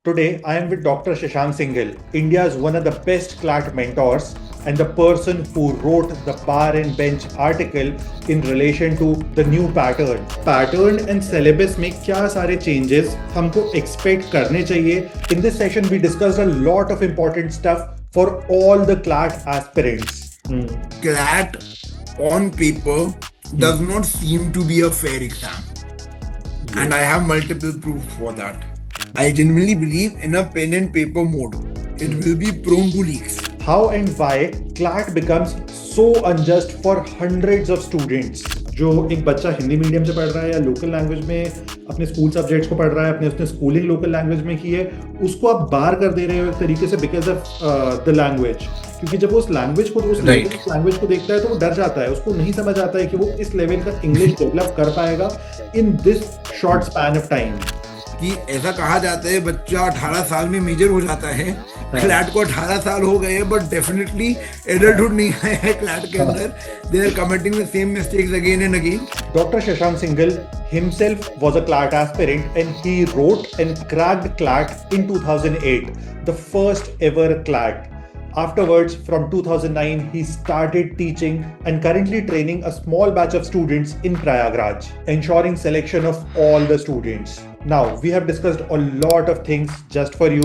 Today, I am with Dr. Shashank Singhal, India's one of the best CLAT mentors and the person who wrote the Bar and Bench article in relation to the new pattern. Pattern and syllabus में क्या सारे changes हमको expect करने चाहिए. In this session, we discussed a lot of important stuff for all the CLAT aspirants. CLAT on paper does not seem to be a fair exam. And I have multiple proofs for that. I genuinely believe in a pen and paper mode. It will be prone to leaks. How and why CLAT becomes so unjust for hundreds of students. जो एक बच्चा Hindi medium से पढ़ रहा है या local language में अपने स्कूल सब्जेक्ट्स को पढ़ रहा है, अपने उसने स्कूलिंग लोकल लैंग्वेज में की है, उसको आप बार कर दे रहे हो एक तरीके से बिकॉज ऑफ द लैंग्वेज. क्योंकि जब वो उस लैंग्वेज को लैंग्वेज को देखता है तो वो डर जाता है, उसको नहीं समझ आता है कि वो इस लेवल का इंग्लिश डेवलप कर पाएगा in this short span of time. कि ऐसा कहा जाता है बच्चा 18 साल में मेजर हो जाता है. क्लैट को 18 साल हो गए बट डेफिनेटली एडल्टहुड नहीं आया है क्लैट के अंदर. They are committing the same mistakes again and again. Dr. Shashank Singhal himself was a CLAT aspirant and he wrote and cracked CLAT in 2008, the first ever CLAT. Afterwards, from 2009, he started teaching and currently training a small batch of students in Prayagraj, ensuring selection of all the students. Now, we have discussed a lot of things just for you.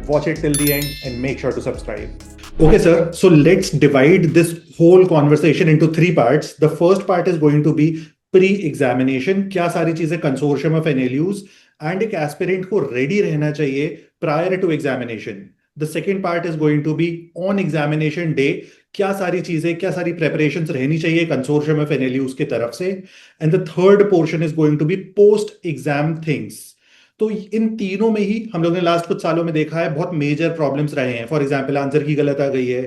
Watch it till the end and make sure to subscribe. Okay, sir. So let's divide this whole conversation into three parts. The first part is going to be pre-examination. क्या सारी चीजें consortium of NLUs and एक aspirant को ready रहना चाहिए prior to examination. The second part is going to be on examination day. क्या सारी चीजें, क्या सारी प्रेपरेशंस रहनी चाहिए कंसोर्शियम ऑफ एनएलयूज की तरफ से. And the third portion is going to be post exam things. तो इन तीनों में ही हम लोगों ने लास्ट कुछ सालों में देखा है बहुत मेजर प्रॉब्लम्स रहे हैं. फॉर एग्जांपल आंसर की गलत आ गई है.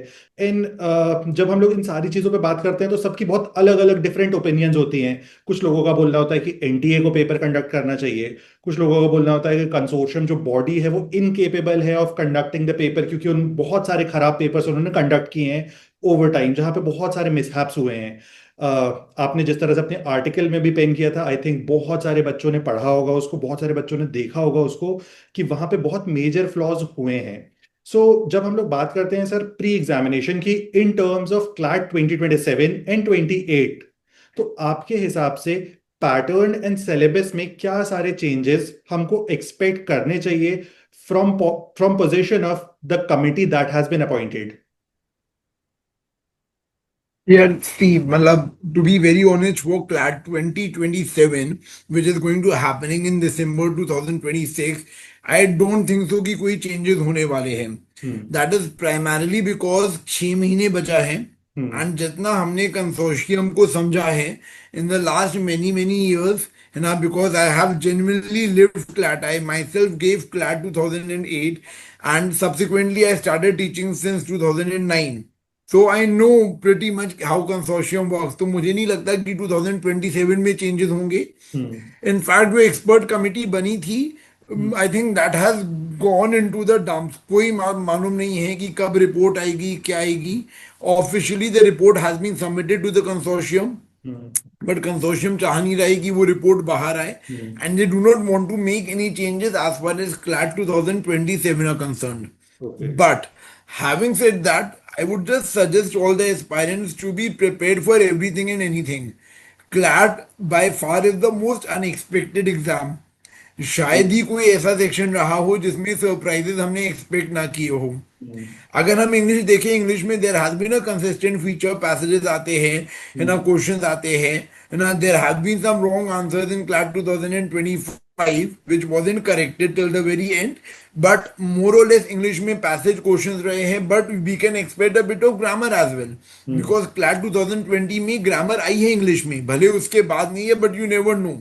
जब हम लोग इन सारी चीजों पे बात करते हैं तो सबकी बहुत अलग अलग डिफरेंट ओपिनियंस होती हैं. कुछ लोगों का बोलना होता है कि एनटीए को पेपर कंडक्ट करना चाहिए. कुछ लोगों का बोलना होता है कि कंसोर्शियम जो बॉडी है वो इनकेपेबल है ऑफ कंडक्टिंग द पेपर, क्योंकि उन बहुत सारे खराब पेपर्स उन्होंने कंडक्ट किए हैं ओवर टाइम जहां पे बहुत सारे मिसहैप्स हुए हैं. आपने जिस तरह से अपने आर्टिकल में भी पेन किया था, आई थिंक बहुत सारे बच्चों ने पढ़ा होगा उसको, बहुत सारे बच्चों ने देखा होगा उसको कि वहां पे बहुत मेजर फ्लॉज हुए हैं. जब हम लोग बात करते हैं सर प्री एग्जामिनेशन की in terms of CLAT 2027 and 28, तो आपके हिसाब से पैटर्न एंड सिलेबस में क्या सारे चेंजेस हमको एक्सपेक्ट करने चाहिए from position of the committee that has been appointed. Yeah, Steve, to be very honest, for CLAT 2027, which is going to happening in December 2026, I don't think so कि कोई changes होने वाले हैं. That is primarily because 6 महीने बचा है. And जितना हमने कंसोर्शियम को समझा है in the last many years, because I have genuinely lived CLAT. I myself gave CLAT 2008 and subsequently I started teaching since 2009. So I know pretty much how consortium works. तो मुझे नहीं लगता कि 2027 में चेंजेस होंगे. इनफैक्ट जो expert committee बनी थी, I think that has gone into the dumps. कोई मालूम नहीं है कि कब रिपोर्ट आएगी, क्या आएगी. Officially the report has been submitted to the consortium, but consortium चाह नहीं रहा है कि वो रिपोर्ट बाहर आए. And they do not want to make any changes as far as CLAT 2027 are concerned. But having said that, I would just suggest all the aspirants to be prepared for everything and anything. CLAT by far is the most unexpected exam. शायद ही कोई ऐसा section रहा हो जिसमें surprises हमने expect ना किए हो. अगर हम इंग्लिश देखें, इंग्लिश में there has been a consistent feature. Passages आते हैं, क्वेश्चंस आते हैं, there have been some wrong answers in CLAT 2025 which wasn't corrected till the very end, but more or less English में passage questions रहे हैं. But we can expect a bit of grammar as well, because CLAT 2020 में grammar आई है English में, भले उसके बाद नहीं है, but you never know.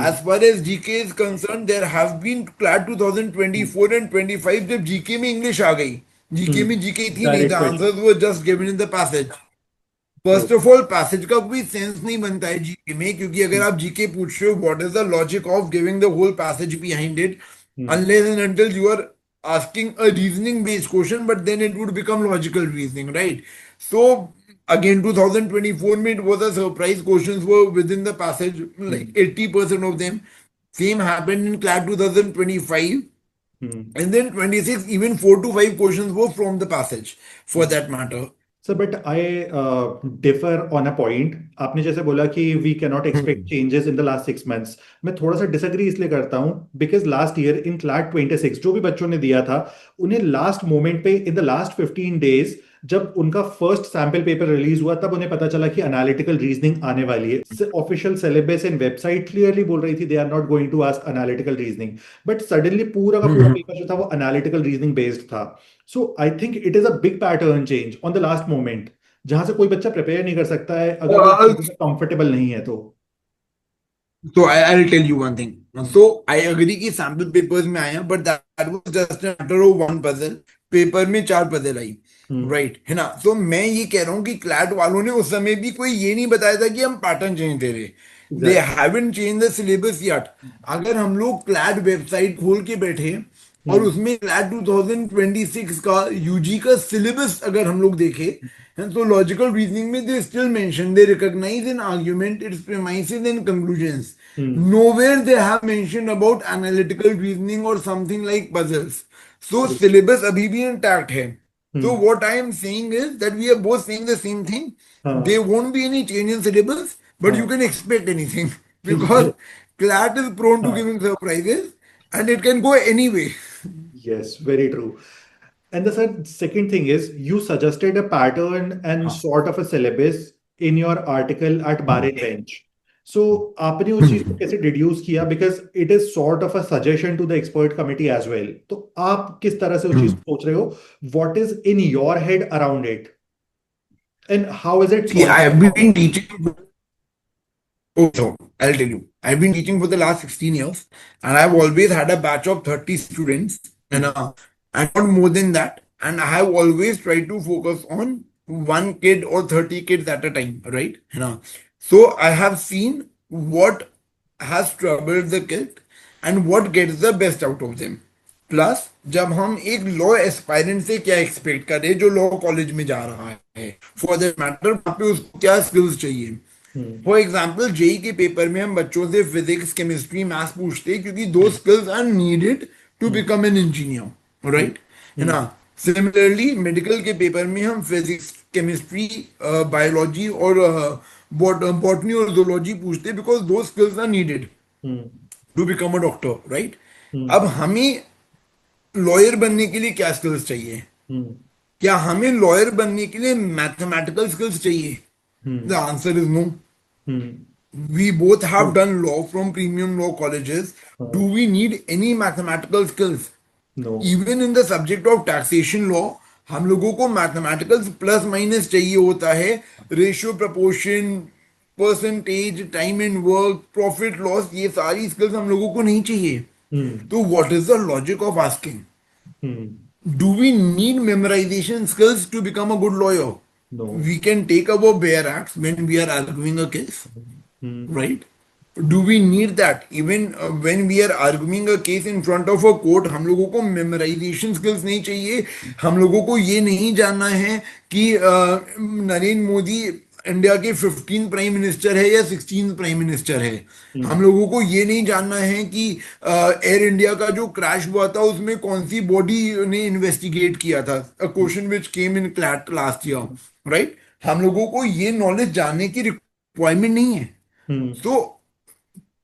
As far as GK is concerned, there have been CLAT 2024 and 25 जब GK में English आ गई. GK में GK थी नहीं, the answers were just given in the passage. First of all passage का कोई sense नहीं बनता है जीके में, क्योंकि अगर आप जीके पूछ रहे हो what is the logic of giving the whole passage behind it, unless and until you are asking a reasoning based question, but then it would become logical reasoning, right? So again 2024 में it was a surprise, questions were within the passage, like 80% of them. Same happened in CLAT 2025. Hmm. And then 26, even 4 to 5 questions were from the passage, for that matter. Sir but I differ on a point. आपने जैसे बोला कि we can not expect Hmm. Changes in the last 6 months. मैं थोड़ा सा disagree इसलिए करता हूँ because last year in CLAT 26 जो भी बच्चों ने दिया था, उन्हें लास्ट मोमेंट पे इन द लास्ट 15 डेज जब उनका फर्स्ट सैम्पल पेपर रिलीज हुआ तब उन्हें पता चला कि एनालिटिकल रीजनिंग आने वाली है। Official syllabus and website clearly बोल रही थी they are not going to ask analytical reasoning, but suddenly पूरा का पूरा Hmm. पेपर जो था वो एनालिटिकल रीजनिंग बेस्ड था। So I think it is a big pattern change on the last moment, जहां से कोई बच्चा प्रिपेयर नहीं कर सकता है अगर वो Uh, कंफर्टेबल नहीं है तो। So I'll tell you one thing. So I agree कि sample papers में आया, but that was just a matter of one puzzle. Paper में 4 puzzle आई, हम्म। राइट है ना? तो मैं ये कह रहा हूँ कि क्लैट वालों ने उस समय भी कोई ये नहीं बताया था कि हम पैटर्न चेंज दे रहे। दे exactly. Haven't change the syllabus yet. अगर हम लोग क्लैट वेबसाइट खोल के बैठे और हम्म। उसमें क्लैट 2026 का यूजी का सिलेबस अगर हम लोग देखें, and so logical reasoning में they still mention, they recognize an argument, its premises and conclusions. Hmm. Nowhere they have mentioned about analytical reasoning or something like puzzles. So syllabus अभी भी intact है. So hmm. what I am saying is that we are both saying the same thing. हाँ। There won't be any change in syllabus, but you हाँ। can expect anything because CLAT is prone to हाँ। giving surprises and it can go anyway. Yes, very true. And the second thing is, you suggested a pattern and हाँ. sort of a syllabus in your article at Bahrain Bench. So आपने उस चीज को कैसे deduce किया? Because it is sort of a suggestion to the expert committee as well. तो आप किस तरह से उस चीज को सोच रहे हो? What is in your head around it and how is it See, I solving the have been problem? teaching. Oh, so I'll tell you. I've been teaching for the last 16 years, and I've always had a batch of 30 students, and not more than that. And I have always tried to focus on one kid or 30 kids at a time, right? So I have seen what has troubled the kid and what gets the best out of them. Plus जब हम एक law aspirant से क्या expect करें जो law college में जा रहा है, फॉर दैट मैटर वहां पे उसको क्या स्किल्स चाहिए। हम्म। फॉर एग्जाम्पल जेई के पेपर में हम बच्चों से फिजिक्स केमिस्ट्री मैथ्स पूछते हैं क्योंकि दो skills are needed to hmm. Become an engineer, hmm. Right है हम्म। ना? सिमिलरली मेडिकल के पेपर में हम फिजिक्स केमिस्ट्री बायोलॉजी और बॉटनी और जूलॉजी पूछते हैं बिकॉज दो skills are needed hmm. To become a doctor, right? Hmm. अब हमें लॉयर बनने के लिए क्या स्किल्स चाहिए? हम्म। क्या हमें लॉयर बनने के लिए मैथमेटिकल स्किल्स चाहिए? The hmm. Answer is no. Hmm. We both have done law from premium law colleges. Do we need any mathematical skills? No. Even in the subject of taxation law, हम लोगों को mathematical plus minus चाहिए होता है, ratio proportion, percentage, time and work, profit loss, ये सारी skills हम लोगों को नहीं चाहिए. हम्म। तो what is the logic of asking? Hmm. Do we need memorization skills to become a good lawyer? No. We can take our bare acts when we are arguing a case, hmm. right? Do we need that? Even when we are arguing a case in front of a court, हम लोगों को memorization skills नहीं चाहिए. हम लोगों को ये नहीं जानना है कि नरेंद्र मोदी इंडिया के 15 प्राइम मिनिस्टर है या 16 प्राइम मिनिस्टर है. हम हम्म। लोगों को ये नहीं जानना है कि एयर इंडिया का जो क्रैश हुआ था उसमें कौन सी बॉडी ने इन्वेस्टिगेट किया था. A question which came in CLAT last year, right? हम लोगों को ये नॉलेज जानने की रिक्वायरमेंट नहीं है. हम्म। सो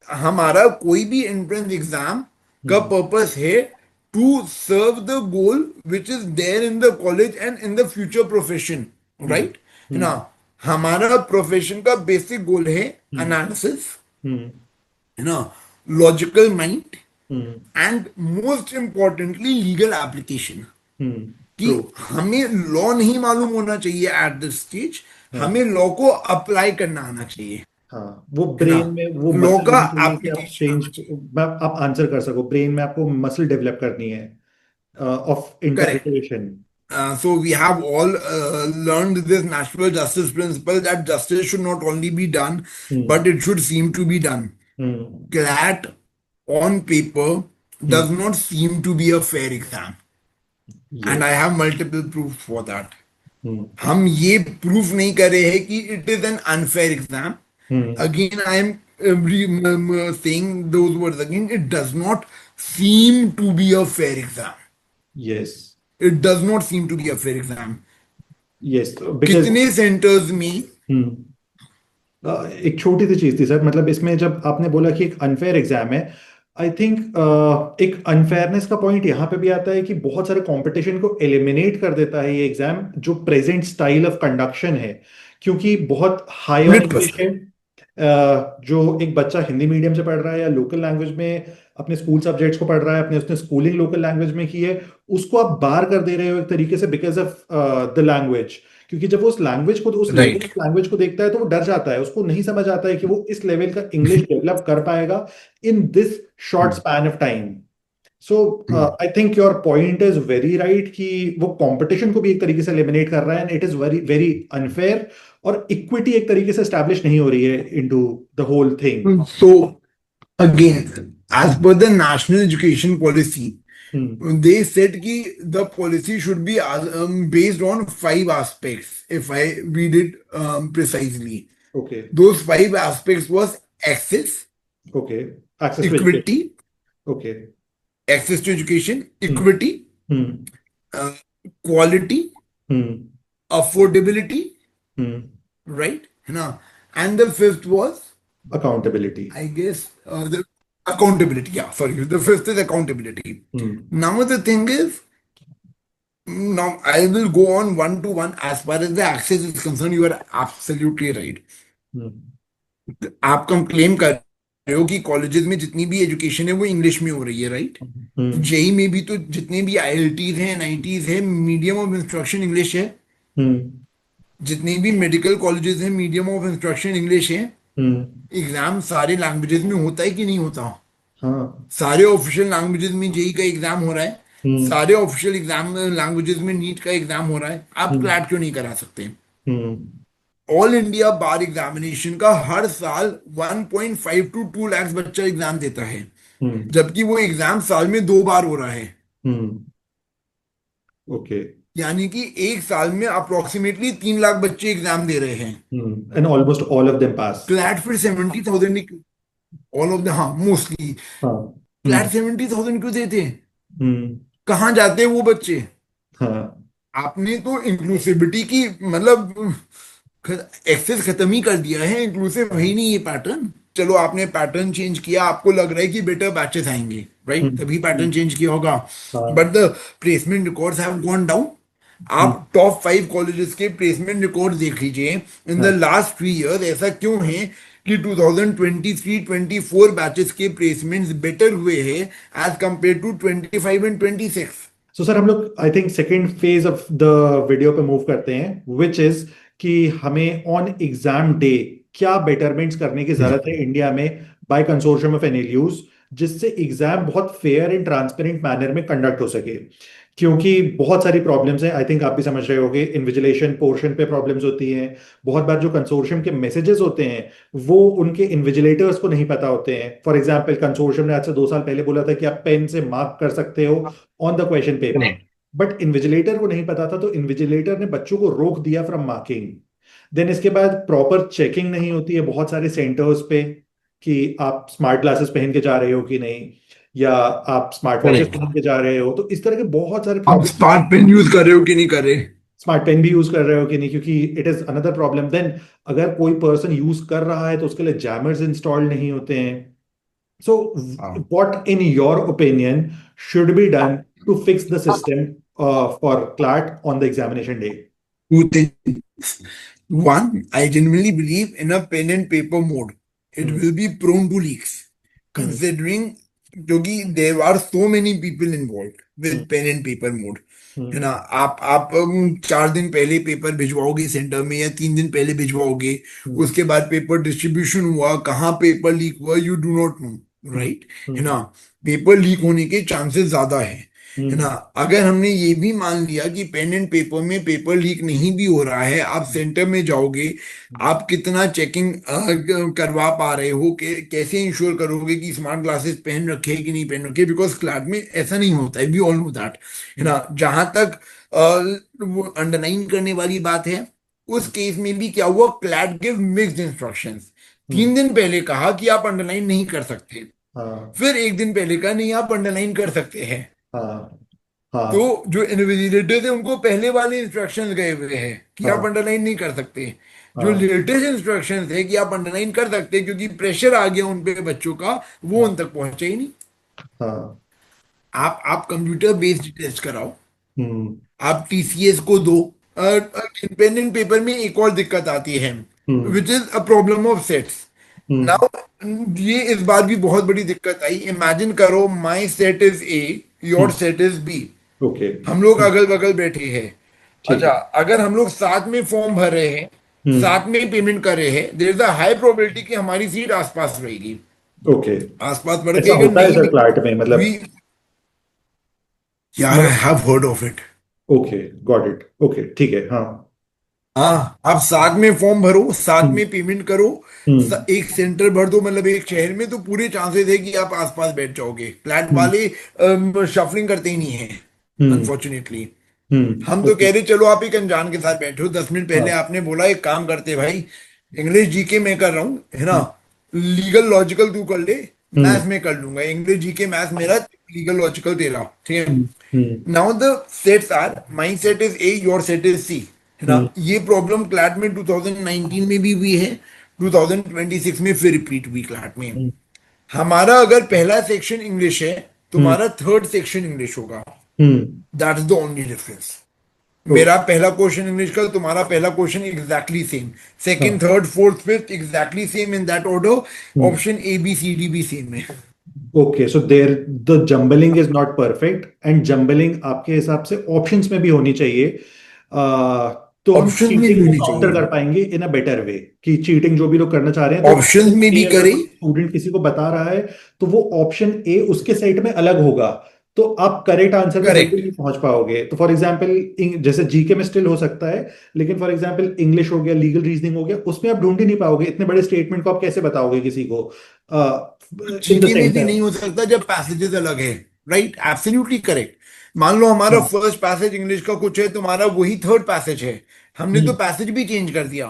हमारा कोई भी एंट्रेंस एग्जाम का हम्म। पर्पस है to serve the goal which is there in the college and in the future profession, hmm. Right है ना? हम्म। हमारा प्रोफेशन का बेसिक गोल है हम्म। Analysis, hmm. है ना, logical mind hmm. And most importantly legal application. Hmm. कि true. हमें law नहीं मालूम होना चाहिए एट दिस स्टेज, हाँ। हमें लॉ को अप्लाई करना आना चाहिए, हाँ, वो है ना? ब्रेन में वो लॉ मसल का होनी चाहिए कि आप एप्लीकेशन चेंज, आना चाहिए. आप आंसर कर सको। ब्रेन में आपको मसल डेवलप करनी है of Correct. Interpretation. So we have all learned this natural justice principle that justice should not only be done, hmm. but it should seem to be done. Hmm. CLAT on paper hmm. does not seem to be a fair exam, and I yes. have multiple proofs for that. हम्म। हम ये proof नहीं कर रहे हैं कि it is an unfair exam. Hmm. Again, I am saying those words again. It does not seem to be a fair exam. Yes. It does not seem to be a fair exam. Yes, because कितने centres में हम्म एक छोटी सी चीज थी sir, मतलब इसमें जब आपने बोला कि एक अनफेयर एग्जाम है, आई थिंक एक अनफेयरनेस का पॉइंट यहाँ पे भी आता है कि बहुत सारे कंपटीशन को एलिमिनेट कर देता है ये एग्जाम, जो प्रेजेंट स्टाइल ऑफ कंडक्शन है, क्योंकि बहुत हाई ऑन इंग्लिश 100%. है। जो एक बच्चा हिंदी मीडियम से पढ़ रहा है या लोकल लैंग्वेज में अपने स्कूल सब्जेक्ट्स को पढ़ रहा है, अपने उसने स्कूलिंग लोकल लैंग्वेज में की है, उसको आप बार कर दे रहे हो एक तरीके से बिकॉज ऑफ द लैंग्वेज। क्योंकि जब वो उस लैंग्वेज को, उस लेवल Right. ऑफ लैंग्वेज को देखता है तो वो डर जाता है, उसको नहीं समझ आता है कि वो इस लेवल का इंग्लिश डेवलप कर पाएगा in this short span of time. So I think your point is very right कि वो कंपटीशन को भी एक तरीके से एलिमिनेट कर रहा है, and it is very very unfair, और इक्विटी एक तरीके से स्टैब्लिश नहीं हो रही है into the whole thing. So again, as per the national education policy, they said कि the policy should be based on 5 aspects. If I read it precisely, okay those 5 aspects was access, okay access to education. equity, okay access to education, equity, hmm uh, quality, hmm affordability, hmm right? Now, and the fifth was, accountability. I guess, the accountability. Yeah, sorry. The fifth is accountability. Now the thing is, now I will go on one to one. As far as the access is concerned, you are absolutely right. आप claim कर रहे हो कि colleges में जितनी भी education है वो इंग्लिश में हो रही है, राइट? जेई में भी तो जितने भी आईएलटीज हैं, एनआईटीज है, मीडियम ऑफ इंस्ट्रक्शन इंग्लिश है। जितने भी मेडिकल कॉलेजेस हैं, मीडियम ऑफ इंस्ट्रक्शन इंग्लिश है। एग्जाम सारे लैंग्वेजेस में होता है कि नहीं होता? हाँ। सारे ऑफिशियल लैंग्वेजेस में जेई का एग्जाम हो रहा है, सारे ऑफिशियल एग्जाम लैंग्वेजेस में नीट का एग्जाम हो रहा है। आप क्लैट क्यों नहीं करा सकते? ऑल इंडिया बार एग्जामिनेशन का हर साल 1.5 to 2 लाख बच्चा एग्जाम देता है, जबकि वो एग्जाम साल में 2 बार हो रहा है। ओके। यानी कि एक साल में अप्रोक्सीमेटली 3 लाख बच्चे एग्जाम दे रहे हैं, and almost all of them pass. CLAT फिर 70,000, ऑल ऑफ द, हाँ मोस्टली। क्लैट 70,000 क्यों देते? कहाँ जाते हैं वो बच्चे? हाँ। आपने तो इंक्लूसिविटी की मतलब एक्सेस खत्म ही कर दिया है, इंक्लूसिव है ही नहीं ये पैटर्न। चलो आपने पैटर्न चेंज किया, आपको लग रहा है कि बेटर बैचेस आएंगे, राइट? तभी पैटर्न चेंज किया होगा, but the placement records have gone down. आप टॉप 5 कॉलेजेस के प्लेसमेंट रिकॉर्ड देख लीजिए इन द लास्ट 3 इयर्स। ऐसा क्यों है कि 2023-24 बैचेस के प्लेसमेंट्स बेटर हुए हैं as compare to 25 and 26? So sir हम लोग I think second phase of the video पे मूव करते हैं, विच इज कि हमें ऑन एग्जाम डे क्या बेटरमेंट्स करने की जरूरत है इंडिया में बाय कंसोर्शियम ऑफ एनएलयूज, जिससे एग्जाम बहुत फेयर एंड ट्रांसपेरेंट मैनर में कंडक्ट हो सके। क्योंकि बहुत सारी प्रॉब्लम्स हैं, आई थिंक आप भी समझ रहे होगे, इन्विजिलेशन पोर्शन पे प्रॉब्लम्स होती हैं। बहुत बार जो कंसोर्शियम के मैसेजेस होते हैं वो उनके इन्विजिलेटर्स को नहीं पता होते हैं। फॉर एग्जांपल कंसोर्शियम ने आज से 2 साल पहले बोला था कि आप पेन से मार्क कर सकते हो on the question paper, but invigilator को नहीं पता था, तो इन्विजिलेटर ने बच्चों को रोक दिया फ्रॉम मार्किंग। देन इसके बाद प्रॉपर चेकिंग नहीं होती है बहुत सारे सेंटर्स पे कि आप स्मार्ट ग्लासेस पहन के जा रहे हो कि नहीं, या आप स्मार्ट वॉचेस पहन के जा रहे हो। तो इस तरह के बहुत सारे आप स्मार्ट पेन यूज कर रहे हो कि नहीं कर रहे? स्मार्ट पेन भी यूज कर रहे हो कि नहीं, क्योंकि it is another problem. Then अगर कोई पर्सन यूज कर रहा है तो उसके लिए जैमर्स इंस्टॉल नहीं होते हैं। So what in your opinion should be done to fix the system for CLAT on the examination day? Two things. One, I genuinely believe in a pen and paper mode. It will be prone to leaks, considering क्योंकि there are so many people involved with pen and paper mode, है ना? आप 4 दिन पहले paper भिजवाओगे centre में या 3 दिन पहले भिजवाओगे, उसके बाद पेपर डिस्ट्रीब्यूशन हुआ, कहाँ पेपर लीक हुआ you do not know, right? है ना? पेपर लीक होने के चांसेस ज्यादा है ना? अगर हमने ये भी मान लिया कि पेन एंड पेपर में पेपर लीक नहीं भी हो रहा है, आप सेंटर में जाओगे, आप कितना चेकिंग करवा पा रहे हो, कैसे इंश्योर करोगे कि स्मार्ट ग्लासेस पहन रखे कि नहीं पहन रखे? बिकॉज क्लैट में ऐसा नहीं होता है, वी ऑल नो दैट, है ना? जहां तक वो अंडरलाइन करने वाली बात है, उस केस में भी क्या हुआ, क्लैट गिव मिक्स्ड इंस्ट्रक्शंस। 3 दिन पहले कहा कि आप अंडरलाइन नहीं कर सकते, हाँ फिर एक दिन पहले का नहीं आप अंडरलाइन कर सकते हैं। हाँ तो हाँ जो इन्विजिलेटर्स है उनको पहले वाले इंस्ट्रक्शंस गए हुए हैं कि आप हाँ अंडरलाइन नहीं कर सकते। जो हाँ लेटेस्ट इंस्ट्रक्शंस है कि आप अंडरलाइन कर सकते हैं, क्योंकि प्रेशर आ गया उन पे बच्चों का, वो हाँ उन तक पहुंचे ही नहीं। हाँ। आप कंप्यूटर बेस्ड टेस्ट कराओ, हम्म आप टीसीएस को दो। पेन एंड पेपर में एक और दिक्कत आती है, hmm which is a problem of sets. Hmm now ये इस बार भी बहुत बड़ी दिक्कत आई। इमेजिन करो my set is A, your hmm. Set is B. Okay. हम लोग अगल बगल बैठे हैं। ठीक अच्छा, है। अगर हम लोग साथ में फॉर्म भर रहे हैं, हम्म। साथ में पेमेंट कर रहे हैं, there is a high probability कि हमारी सीट आसपास रहेगी। ओके। आसपास पड़ के ऐसा अगर होता है नहीं सर भी, फ्लैट में मतलब? वी, यार आई मतलब have heard of it. Okay, got it, okay ठीक है, हाँ। हाँ, आप साथ में फॉर्म भरो, साथ हम्म में पेमेंट करो, हम्म एक सेंटर भर दो, मतलब एक शहर में, तो पूरे चांसेस है कि आप आसपास बैठ जाओगे। फ्लैट हम्म वाले शफलिंग करते ही नहीं है, हम्म अनफॉर्चुनेटली। हम तो ओके। कह रहे चलो आप एक अनजान के साथ बैठे हो, 10 मिनट पहले हाँ। आपने बोला एक काम करते भाई, इंग्लिश जीके मैं कर रहा हूँ, है ना, हम्म लीगल लॉजिकल तू कर ले, हम्म मैथ्स में कर लूंगा, इंग्लिश जीके मैथ्स मेरा, लीगल लॉजिकल तेरा, ठीक है। Hmm now the sets are, my set is A, your set is C, है ना। हम्म ये प्रॉब्लम क्लैट में 2019 में भी हुई है, 2026 में फिर रिपीट हुई क्लैट में। हम्म हमारा अगर पहला सेक्शन इंग्लिश है, हम्म तुम्हारा थर्ड सेक्शन इंग्लिश होगा। Hmm that is the only difference. मेरा ओके। पहला क्वेश्चन इंग्लिश का, तुम्हारा पहला क्वेश्चन एग्जैक्टली सेम, सेकंड हाँ। Third fourth fifth exactly same in that order. Hmm option A B C D भी सेम है। Okay, so there the jumbling is not perfect, and jumbling आपके हिसाब से ऑप्शंस में भी होनी चाहिए। तो हम ऑप्शन में भी चीटिंग को होनी काउंटर चाहिए, कर पाएंगे इन अ बेटर वे, कि चीटिंग जो भी लोग करना चाह रहे हैं तो ऑप्शन में भी अगर करे। कोई स्टूडेंट किसी को बता रहा है तो वो ऑप्शन ए उसके सेट में अलग होगा, तो आप करेक्ट आंसर पे जल्दी करेक्ट। नहीं पहुंच पाओगे। तो फॉर एग्जांपल जैसे जीके में स्टिल हो सकता है, लेकिन फॉर एग्जांपल इंग्लिश हो गया, लीगल रीजनिंग हो गया, उसमें आप ढूंढ ही नहीं पाओगे। इतने बड़े स्टेटमेंट को आप कैसे बताओगे किसी को इन द जीके में भी सेंटर? नहीं हो सकता जब पैसेजेस अलग है। Right, absolutely correct. मान लो हमारा फर्स्ट पैसेज इंग्लिश का कुछ है, तुम्हारा वही थर्ड पैसेज है, हमने तो हम्म पैसेज भी चेंज कर दिया,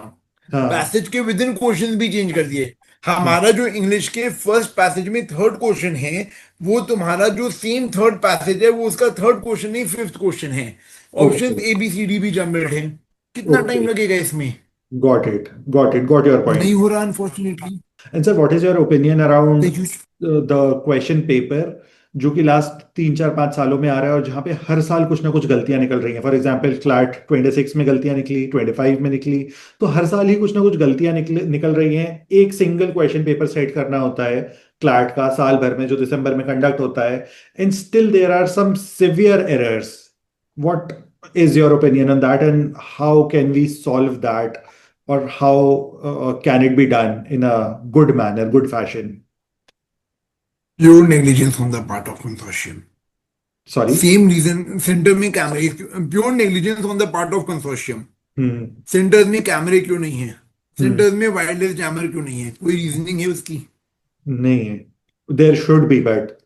हाँ पैसेज के विद इन क्वेश्चन भी चेंज कर दिए। हाँ हमारा जो इंग्लिश के फर्स्ट पैसेज में थर्ड क्वेश्चन है, वो तुम्हारा जो सेम थर्ड पैसेज है वो उसका थर्ड क्वेश्चन नहीं, फिफ्थ क्वेश्चन है। Okay option A B C D भी जमर्ड है। कितना ओके, टाइम लगेगा इसमें? Got it, got it, got your point. नहीं हो रहा unfortunately. And sir, what is your opinion around the use the question paper जो कि लास्ट 3 4 5 सालों में आ रहा है, और जहाँ पे हर साल कुछ ना कुछ गलतियां निकल रही हैं? फॉर एग्जाम्पल क्लाट 26 में गलतियां निकली, 25 में निकली, तो हर साल ही कुछ ना कुछ गलतियां निकल रही हैं। एक सिंगल क्वेश्चन पेपर सेट करना होता है क्लाट का साल भर में, जो दिसंबर में कंडक्ट होता है, and still there are some severe errors. What is your opinion on that, and how can we solve that, or how can it be done in a good manner, good fashion? Pure negligence on the part of consortium. Sorry. Same reason, centre में कैमरे, pure negligence on the part of consortium. Hmm centres में कैमरे क्यों नहीं है? Hmm centres में wireless jammer क्यों नहीं है? कोई रीजनिंग है उसकी? नहीं है। देयर शुड बी, बट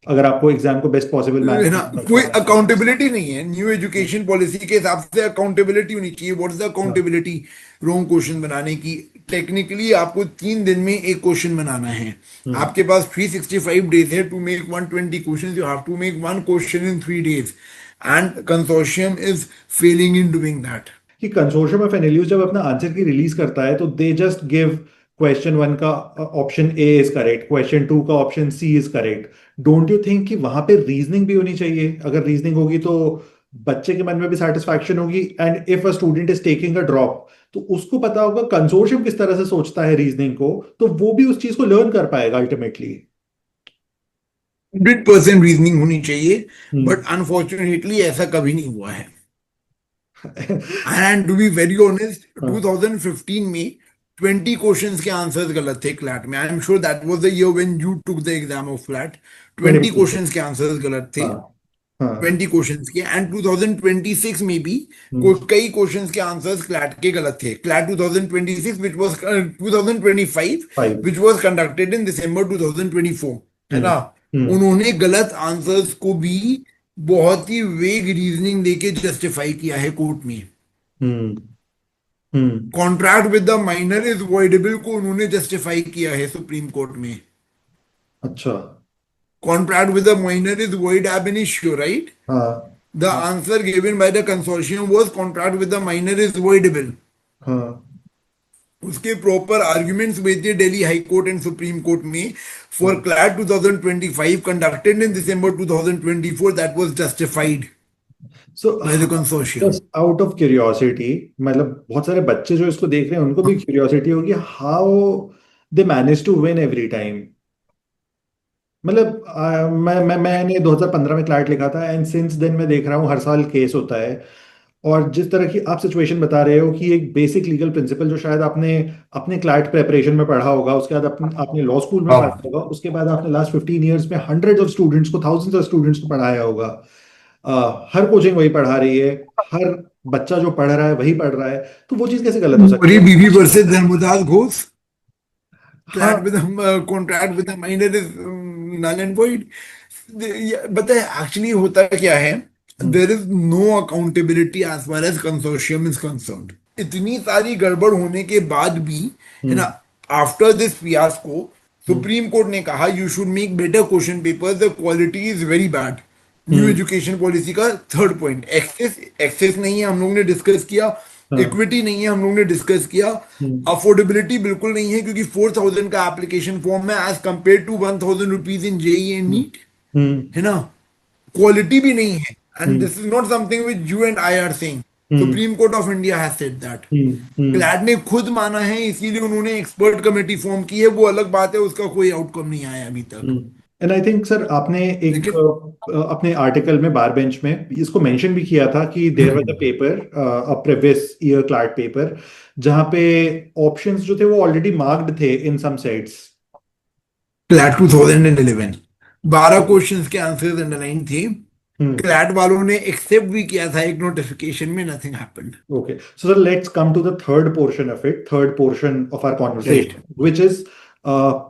अगर आपको एग्जाम को बेस्ट पॉसिबल है मैनर ना, में conduct कोई करना है तो। अकाउंटेबिलिटी नहीं है। न्यू एजुकेशन पॉलिसी के हिसाब से अकाउंटेबिलिटी होनी चाहिए। व्हाट इज द हाँ अकाउंटेबिलिटी? रॉन्ग क्वेश्चन बनाने की। टेक्निकली आपको 3 दिन में एक क्वेश्चन बनाना है। हम्म आपके पास 365 डेज है to make 120 question, you have to make one question in 3 days, and consortium is failing in doing that. कि कंसोर्शियम ऑफ एनालिस्ट जब अपना आंसर की रिलीज करता है तो they just give question one का option A is correct, question two का option C is correct. Don't you think कि वहां पे रीजनिंग भी होनी चाहिए? अगर रीजनिंग होगी तो बच्चे के मन में भी सेटिस्फैक्शन होगी, and if a student is taking a drop तो उसको पता होगा कंसोर्शियम किस तरह से सोचता है रीजनिंग को, तो वो भी उस चीज को लर्न कर पाएगा अल्टीमेटली। 100% रीजनिंग होनी चाहिए, हम्म बट अनफॉर्चुनेटली ऐसा कभी नहीं हुआ है। And to be very honest, हाँ, 2015 में 20 क्वेश्चंस के आंसर्स गलत थे क्लैट में। I am sure that was the year when you took the exam of CLAT. 20 2015। Questions के आंसर्स गलत थे, हाँ हाँ 20 क्वेश्चंस के। एंड 2026 में भी हम्म कई क्वेश्चंस के आंसर्स क्लैट के गलत थे। CLAT 2026 which was 2025 five. Which was conducted in December 2024, है हम्म ना। हम्म उन्होंने गलत आंसर्स को भी बहुत ही वेग रीजनिंग देके जस्टिफाई किया है कोर्ट में। Hmm hmm contract with the minor is voidable को उन्होंने जस्टिफाई किया है सुप्रीम कोर्ट में। अच्छा। Contract with a minor is void ab initio, right? हाँ The answer given by the consortium was contract with the minor is voidable. हाँ। उसके proper arguments हुए थे Delhi high court and supreme court में for CLAT 2025 conducted in December 2024 that was justified so by the consortium. Just out of curiosity, मतलब बहुत सारे बच्चे जो इसको देख रहे हैं उनको भी क्यूरियोसिटी होगी, how they manage to win every time. मतलब मैंने 2015 में क्लैट लिखा था, एंड सिंस देन मैं देख रहा हूँ हर साल केस होता है। और जिस तरह की आप सिचुएशन बता रहे हो कि एक बेसिक लीगल प्रिंसिपल जो शायद आपने अपने क्लैट प्रेपरेशन में पढ़ा होगा, उसके बाद आपने लॉ स्कूल में पढ़ा हाँ, होगा, उसके बाद आपने लास्ट 15 ईयर्स में हंड्रेड्स ऑफ स्टूडेंट्स को, थाउजेंड्स ऑफ स्टूडेंट्स को पढ़ाया होगा। हर कोचिंग वही पढ़ा रही है, हर बच्चा जो पढ़ रहा है वही पढ़ रहा है, तो वो चीज़ कैसे गलत हो सकती मरी है? बीवी वर्सेस धर्मदास घोष, हाँ। CLAT with contract with minor is null and void. बताए एक्चुअली होता क्या है, हम्म। There is no accountability as far as consortium is concerned. इतनी सारी गड़बड़ होने के बाद भी, है ना, हम्म। After this fiasco hmm. Supreme court ने कहा you should make better question papers, the quality is very bad. New hmm. Education policy का थर्ड पॉइंट, एक्सेस एक्सेस नहीं है, हम लोग ने डिस्कस किया। हाँ। इक्विटी नहीं है, हम लोग ने डिस्कस किया। हम्म। अफोर्डेबिलिटी बिल्कुल नहीं है, क्योंकि 4,000 का एप्लीकेशन फॉर्म है as compare to 1,000 rupees in JEE and hmm. NEET, हम्म। है ना। क्वालिटी भी नहीं है, and hmm. This is not something which you and I are saying. Hmm. Supreme court of India has said that. Hmm. Hmm. CLAT ने खुद माना है, इसीलिए उन्होंने एक्सपर्ट कमेटी फॉर्म की है, वो अलग बात है, उसका कोई आउटकम नहीं आया अभी तक। एंड आई थिंक सर आपने एक लेकिन अपने आर्टिकल में बार बेंच में इसको मेंशन भी किया था कि there was a paper, a previous year CLAT paper, जहां पे ऑप्शंस जो थे वो ऑलरेडी मार्क्ड थे in some sets. CLAT 2011 12 questions के आंसर्स अंडरलाइन थे। हम्म। क्लैड वालों ने एक्सेप्ट भी किया था एक नोटिफिकेशन में, nothing happened. Okay, so then let's come to the third portion of it, third portion of our right. conversation, which is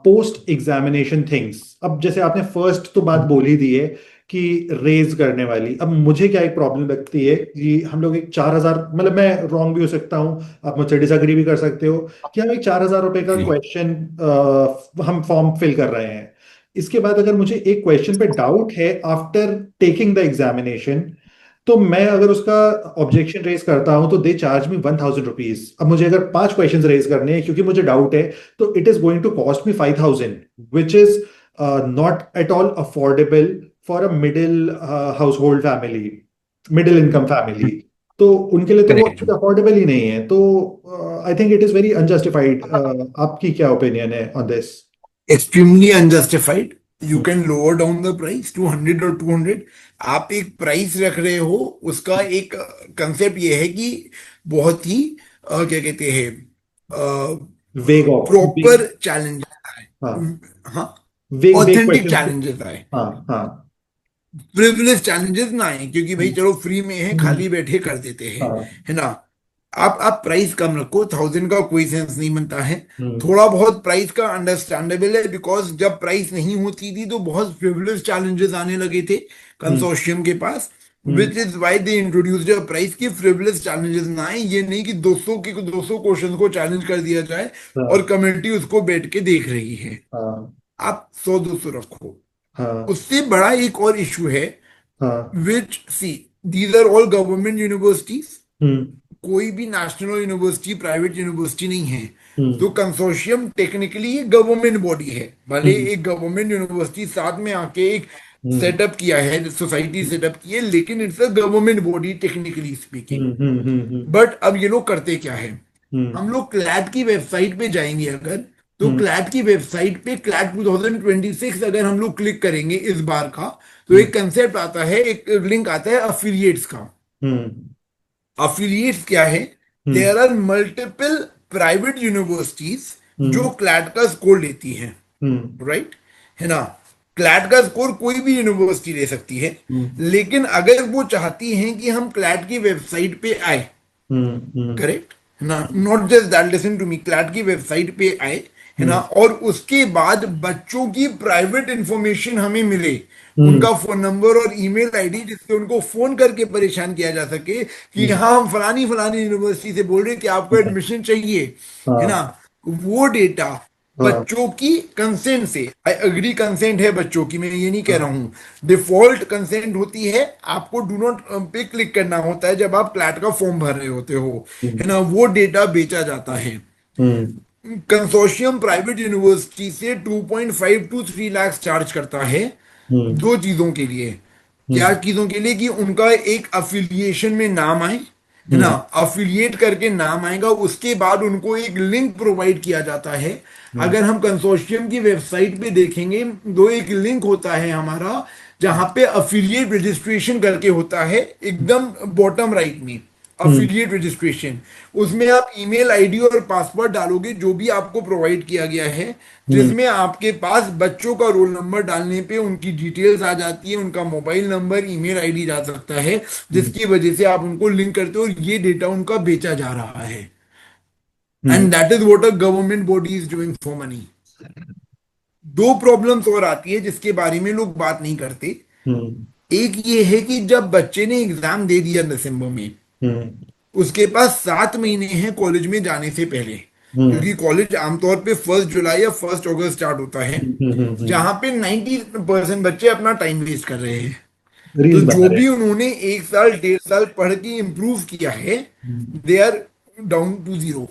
post examination things. अब जैसे आपने फर्स्ट तो बात बोल ही दी है कि रेज करने वाली, अब मुझे क्या एक प्रॉब्लम लगती है कि हम लोग एक 4,000, मतलब मैं रॉन्ग भी हो सकता हूँ, आप मुझसे डिसएग्री भी कर सकते हो, कि हम एक 4,000 रुपए का क्वेश्चन हम फॉर्म फिल कर रहे हैं। इसके बाद अगर मुझे एक क्वेश्चन पे डाउट है आफ्टर टेकिंग द एग्जामिनेशन, तो मैं अगर उसका ऑब्जेक्शन रेज करता हूं तो दे चार्ज मी 1,000 रुपीज। अब मुझे अगर 5 क्वेश्चन रेज करने हैं क्योंकि मुझे डाउट है, तो it is going to cost me 5,000, which is not at all affordable for a middle household family, middle income family. तो उनके लिए तो वो करेक्ट। अफोर्डेबल ही नहीं है। तो I think it is very unjustified. आपकी क्या ओपिनियन है on this? Extremely unjustified. You can lower down the price to 100 और 200। आप एक प्राइस रख रहे हो, उसका एक कंसेप्ट ये है कि बहुत ही क्या कहते हैं, वेग ऑफ वेग। प्रॉपर चैलेंजेस आए। हाँ, हाँ, वेग वेग ऑथेंटिक क्वेश्चन। चैलेंजेस आए, हाँ हाँ। प्रिविलेज चैलेंजेस ना आए, क्योंकि भाई चलो फ्री में है, हम्म। खाली बैठे कर देते हैं, हाँ। है ना। आप प्राइस कम रखो, 1,000 का कोई सेंस नहीं बनता है। हम्म। थोड़ा बहुत प्राइस का अंडरस्टैंडेबल है, बिकॉज जब प्राइस नहीं होती थी तो बहुत फ्रिवलेस चैलेंजेस आने लगे थे हम्म। कंसोर्शियम के पास, हम्म। Which is why they introduced a price की फ्रिवलेस चैलेंजेस ना आए। ये नहीं कि 200 क्वेश्चन को चैलेंज कर दिया जाए और हाँ कमेटी उसको बैठ के देख रही है। हाँ आप 100-200 रखो। हाँ उससे बड़ा एक और इशू है, हाँ। Which see, these are all government universities. Hmm. कोई भी नेशनल यूनिवर्सिटी प्राइवेट यूनिवर्सिटी नहीं है। हम्म। तो कंसोर्शियम टेक्निकली एक गवर्नमेंट बॉडी है, भले हम्म। एक गवर्नमेंट यूनिवर्सिटी साथ में आके एक हम्म। सेटअप किया है, सोसाइटी सेटअप की है, लेकिन it's a government body technically speaking. Hmm. Hmm. Hmm. But अब ये लोग करते क्या है, हम्म। हम लोग क्लैट की वेबसाइट पे जाएंगे अगर, तो हम्म। क्लैट की वेबसाइट पे क्लैट 2026 अगर हम लोग क्लिक करेंगे इस बार का, तो हम्म। एक कंसेप्ट आता है, एक लिंक आता है अफिलिएट्स का। हम्म। अफिलिएट्स क्या है, हम्म। There are multiple private universities जो हम्म। क्लैट का स्कोर लेती हैं, हम्म। राइट, है ना। क्लैट का स्कोर कोई भी यूनिवर्सिटी ले सकती है, हम्म। लेकिन अगर वो चाहती हैं कि हम क्लैट की वेबसाइट पे आए, हम्म। करेक्ट, है ना, not just that, listen to me, CLAT की वेबसाइट पे आए, है ना, हम्म। और उसके बाद बच्चों की प्राइवेट इंफॉर्मेशन हमें मिले, हम्म। उनका फोन नंबर और ईमेल आईडी, जिससे उनको फोन करके परेशान किया जा सके कि हम्म। हाँ हम फलानी फलानी यूनिवर्सिटी से बोल रहे हैं कि आपको एडमिशन चाहिए, है ना। हाँ। वो डेटा हाँ बच्चों की कंसेंट से, आई अग्री कंसेंट है बच्चों की, मैं ये नहीं कह रहा हूँ। डिफॉल्ट कंसेंट होती है, आपको डू नॉट पे क्लिक करना होता है जब आप क्लैट का फॉर्म भर रहे होते हो, है हम्म ना, वो डेटा बेचा जाता है। हम्म कंसोर्शियम प्राइवेट यूनिवर्सिटी से 2.5 टू 3 लाख चार्ज करता है हम्म दो चीजों के लिए। क्या हम्म चीजों के लिए? कि उनका एक अफिलिएशन में नाम आए, है ना, हम्म अफिलिएट करके नाम आएगा, उसके बाद उनको एक लिंक प्रोवाइड किया जाता है। हम्म अगर हम कंसोर्शियम की वेबसाइट पे देखेंगे तो एक लिंक होता है हमारा, जहां पे अफिलिएट रजिस्ट्रेशन करके होता है, एकदम बॉटम राइट में, हम्म अफिलिएट रजिस्ट्रेशन। उसमें आप ईमेल आईडी और पासवर्ड डालोगे जो भी आपको प्रोवाइड किया गया है, हम्म जिसमें आपके पास बच्चों का रोल नंबर डालने पे उनकी डिटेल्स आ जाती है, उनका मोबाइल नंबर, ईमेल आईडी जा सकता है, हम्म जिसकी वजह से आप उनको लिंक करते हो और ये डेटा उनका बेचा जा रहा है। Hmm and that is what a government body is doing for money. दो प्रॉब्लम्स और आती है जिसके बारे में लोग बात नहीं करते। हम्म एक ये है कि जब बच्चे ने एग्जाम दे दिया दिसंबर में, हम्म उसके पास 7 महीने हैं कॉलेज में जाने से पहले, हम्म क्योंकि कॉलेज आमतौर पे 1 जुलाई या 1 अगस्त स्टार्ट होता है, जहां पे 90% बच्चे अपना टाइम वेस्ट कर रहे हैं। तो रील्स बना जो रहे भी उन्होंने 1 साल 1.5 साल पढ़ के इम्प्रूव किया है, हैं। They are down to zero.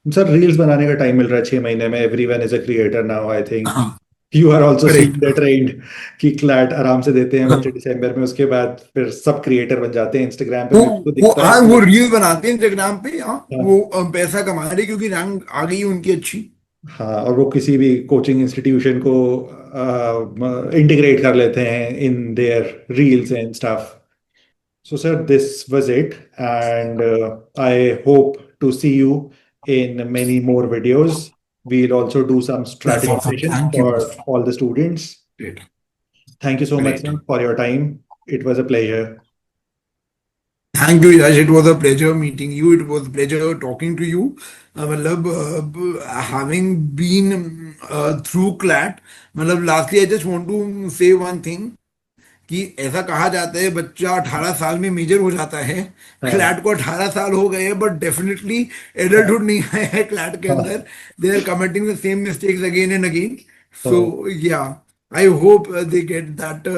Sir reels बनाने का टाइम मिल रहा है 6 महीने में, everyone is a creator now I think. हाँ, you are also seeing correct. The trend कि क्लैट आराम से देते हैं बच्चे हाँ, दिसंबर में, उसके बाद फिर सब क्रिएटर बन जाते हैं इंस्टाग्राम पे, वो मेरे को दिखता है हाँ, वो कि रील बनाते हैं इंस्टाग्राम पे, हाँ, वो हाँ पैसा कमा रहे क्योंकि रैंक आ गई है उनकी अच्छी। हाँ, और वो किसी भी कोचिंग इंस्टीट्यूशन को इंटीग्रेट कर लेते हैं in their reels and stuff. So, sir, this was it, and I hope to see you in many more videos. We'll also do some That's strategy awesome. sessions Thank you. for all the students. Great. Thank you so much, Great. sir, for your time. It was a pleasure. Thank you Yash, it was a pleasure meeting you, it was pleasure talking to you. मतलब having been through CLAT, मतलब lastly I just want to say one thing, कि ऐसा कहा जाता है बच्चा 18 साल में मेजर हो जाता है। हाँ क्लैट को 18 साल हो गए हैं, बट डेफिनेटली एडल्टहुड नहीं आया है क्लैट के हाँ अंदर। They are committing the same mistakes again and again. So हाँ. Yeah, I hope they get that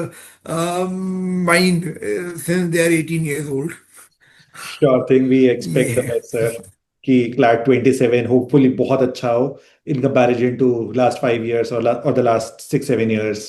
mind since they are 18 years old. Sure thing. We expect the Yeah. best, sir. कि CLAT 27 hopefully बहुत अच्छा हो in comparison to last 5 years or the last 6 7 years.